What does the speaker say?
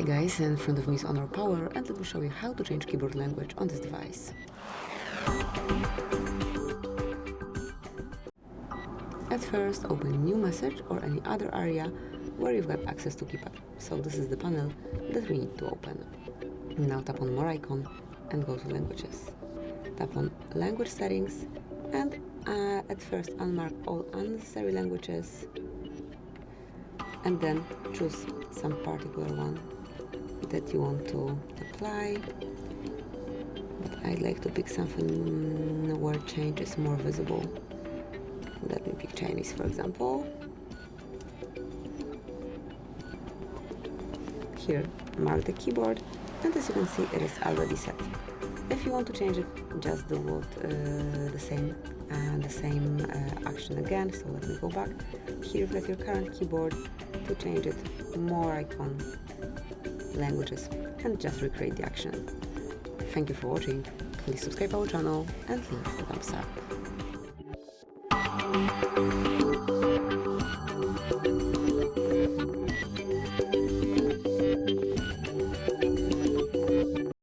guys, in front of me is Unmark Power, and let me show you how to change keyboard language on this device. At first, open New Message or any other area where you've got access to keypad. So this is the panel that we need to open. Now tap on More icon and go to Languages. Tap on Language Settings and at first unmark all unnecessary languages and then choose some particular one that you want to apply. But I'd like to pick something where change is more visible. Let me pick Chinese, for example. Here, mark the keyboard, and as you can see, it is already set. If you want to change it, just do the same action again. So let me go back. Here you've got your current keyboard. To change it, more icon, languages, and just recreate the action. Thank you for watching. Please subscribe our channel and leave a thumbs up.